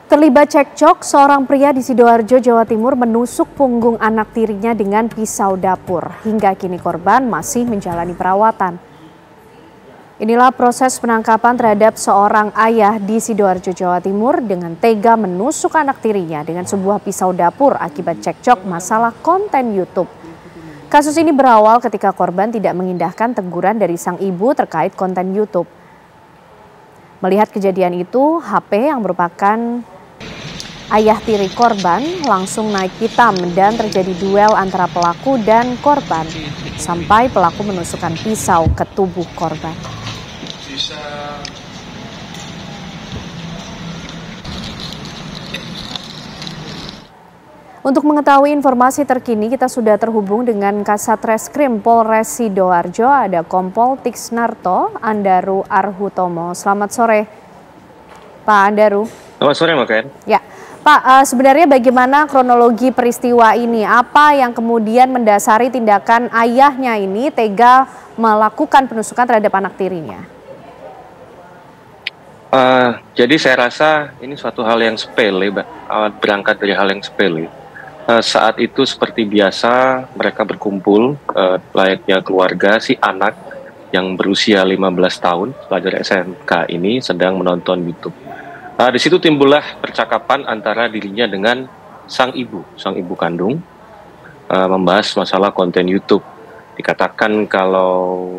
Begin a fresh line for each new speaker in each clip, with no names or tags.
Terlibat cekcok, seorang pria di Sidoarjo, Jawa Timur menusuk punggung anak tirinya dengan pisau dapur. Hingga kini korban masih menjalani perawatan. Inilah proses penangkapan terhadap seorang ayah di Sidoarjo, Jawa Timur dengan tega menusuk anak tirinya dengan sebuah pisau dapur akibat cekcok masalah konten YouTube. Kasus ini berawal ketika korban tidak mengindahkan teguran dari sang ibu terkait konten YouTube. Melihat kejadian itu, HP yang merupakan ayah tiri korban langsung naik hitam dan terjadi duel antara pelaku dan korban sampai pelaku menusukkan pisau ke tubuh korban. Untuk mengetahui informasi terkini, kita sudah terhubung dengan Kasat Reskrim Polres Sidoarjo, ada Kompol Tiksnarto Andaru Arhutomo. Selamat sore, Pak Andaru.
Selamat sore, Mbak Ken.
Ya, Pak, sebenarnya bagaimana kronologi peristiwa ini? Apa yang kemudian mendasari tindakan ayahnya ini tega melakukan penusukan terhadap anak tirinya?
Jadi saya rasa ini suatu hal yang sepele, Mbak. Berangkat dari hal yang sepele. Saat itu seperti biasa mereka berkumpul layaknya keluarga. Si anak yang berusia 15 tahun, pelajar SMK ini sedang menonton YouTube. Di situ timbullah percakapan antara dirinya dengan sang ibu kandung, membahas masalah konten YouTube. Dikatakan kalau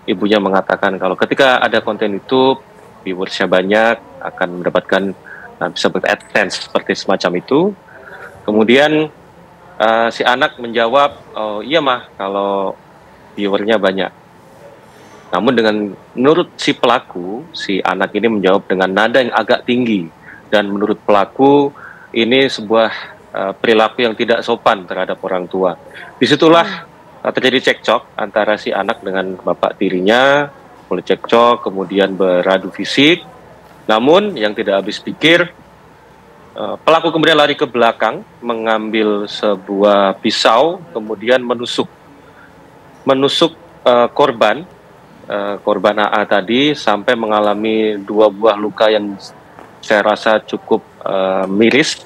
ibunya mengatakan kalau ketika ada konten YouTube, viewersnya banyak, akan mendapatkan bisa ber-AdSense seperti semacam itu. Kemudian si anak menjawab, oh iya mah kalau viewernya banyak. Namun menurut si pelaku, si anak ini menjawab dengan nada yang agak tinggi. Dan menurut pelaku ini sebuah perilaku yang tidak sopan terhadap orang tua. Disitulah terjadi cekcok antara si anak dengan bapak tirinya, mulai cekcok, kemudian beradu fisik. Namun yang tidak habis pikir, pelaku kemudian lari ke belakang, mengambil sebuah pisau, kemudian menusuk korban AA tadi sampai mengalami 2 buah luka yang saya rasa cukup miris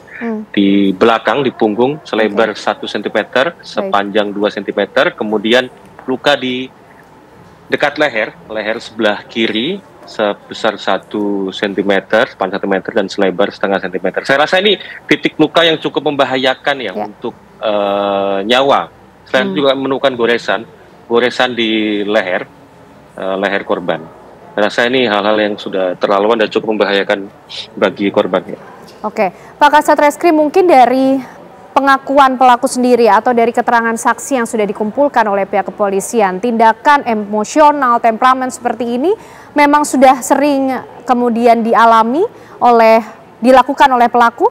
di belakang, di punggung, selebar 1 cm, sepanjang 2 cm, kemudian luka di dekat leher sebelah kiri, sebesar 1 cm, sepanjang 1 meter dan selebar setengah cm. Saya rasa ini titik luka yang cukup membahayakan ya untuk nyawa. Selain juga menemukan goresan di leher korban. Saya rasa ini hal-hal yang sudah terlaluan dan cukup membahayakan bagi korban. Ya.
Oke, Pak Kasat Reskrim, mungkin dari pengakuan pelaku sendiri atau dari keterangan saksi yang sudah dikumpulkan oleh pihak kepolisian, tindakan emosional, temperamen seperti ini memang sudah sering kemudian dilakukan oleh pelaku?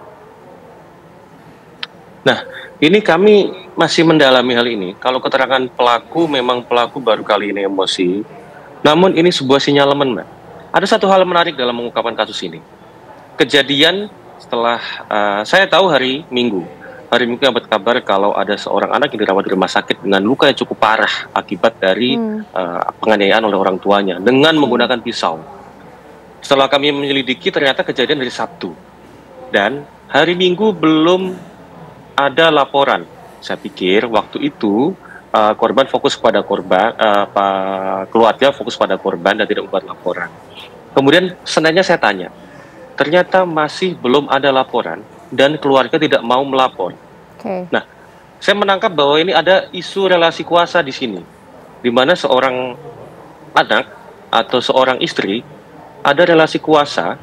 Nah,
ini kami masih mendalami hal ini. Kalau keterangan pelaku, memang pelaku baru kali ini emosi. Namun ini sebuah sinyalemen, Mbak. Ada satu hal menarik dalam mengungkapkan kasus ini. Kejadian setelah saya tahu hari Minggu dapat kabar kalau ada seorang anak yang dirawat di rumah sakit dengan luka yang cukup parah akibat dari penganiayaan oleh orang tuanya dengan menggunakan pisau. Setelah kami menyelidiki, ternyata kejadian dari Sabtu. Dan hari Minggu belum ada laporan. Saya pikir waktu itu korban fokus pada keluarga fokus pada korban dan tidak membuat laporan. Kemudian Seninnya saya tanya, ternyata masih belum ada laporan dan keluarga tidak mau melapor. Nah, saya menangkap bahwa ini ada isu relasi kuasa di sini, di mana seorang anak atau seorang istri ada relasi kuasa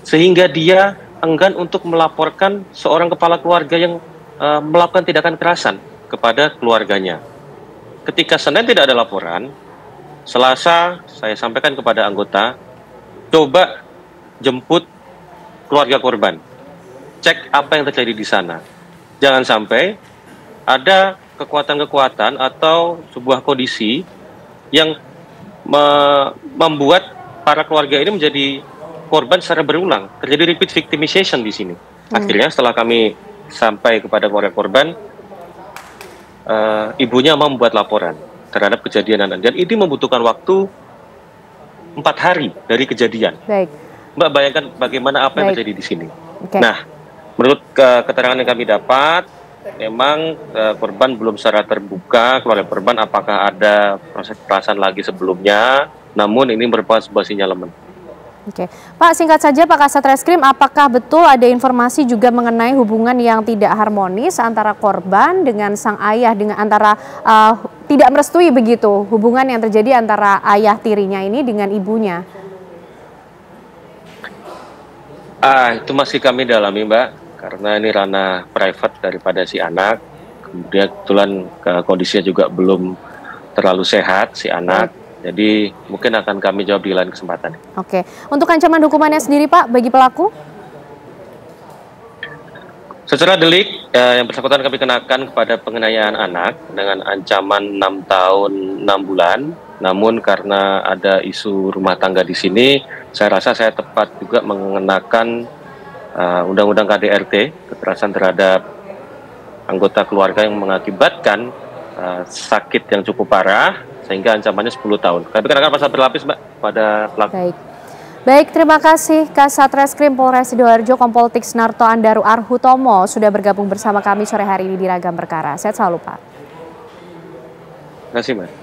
sehingga dia enggan untuk melaporkan seorang kepala keluarga yang melakukan tindakan kekerasan kepada keluarganya. Ketika Senin tidak ada laporan, Selasa saya sampaikan kepada anggota, coba jemput keluarga korban, cek apa yang terjadi di sana. Jangan sampai ada kekuatan-kekuatan atau sebuah kondisi yang membuat para keluarga ini menjadi korban secara berulang. Terjadi repeat victimization di sini. Akhirnya setelah kami sampai kepada keluarga korban, ibunya mau membuat laporan terhadap kejadian dan ini membutuhkan waktu 4 hari dari kejadian.
Baik.
Mbak bayangkan bagaimana apa yang
Baik.
terjadi di sini.
Oke.
Nah, menurut keterangan yang kami dapat, memang korban belum secara terbuka keluarga korban apakah ada proses kekerasan lagi sebelumnya, namun ini merupakan sebuah sinyalemen.
Oke, Pak, singkat saja Pak Kasat Reskrim, apakah betul ada informasi juga mengenai hubungan yang tidak harmonis antara korban dengan sang ayah, dengan antara tidak merestui begitu hubungan yang terjadi antara ayah tirinya ini dengan ibunya?
Itu masih kami dalami, Mbak, karena ini ranah private daripada si anak. Kemudian kebetulan kondisinya juga belum terlalu sehat si anak. Jadi mungkin akan kami jawab di lain kesempatan.
Oke, untuk ancaman hukumannya sendiri Pak bagi pelaku?
Secara delik yang bersangkutan kami kenakan kepada penganiayaan anak dengan ancaman 6 tahun 6 bulan. Namun karena ada isu rumah tangga di sini, saya rasa saya tepat juga mengenakan Undang-Undang KDRT, kekerasan terhadap anggota keluarga yang mengakibatkan sakit yang cukup parah, sehingga ancamannya 10 tahun. Kami kenakan pasal berlapis, Mbak, pada pelaku.
Baik, terima kasih Kasat Reskrim Polres Sidoarjo Kompol Tiksnarto Andaru Arhutomo sudah bergabung bersama kami sore hari ini di Ragam Perkara. Sehat selalu, Pak.
Terima kasih, Mbak.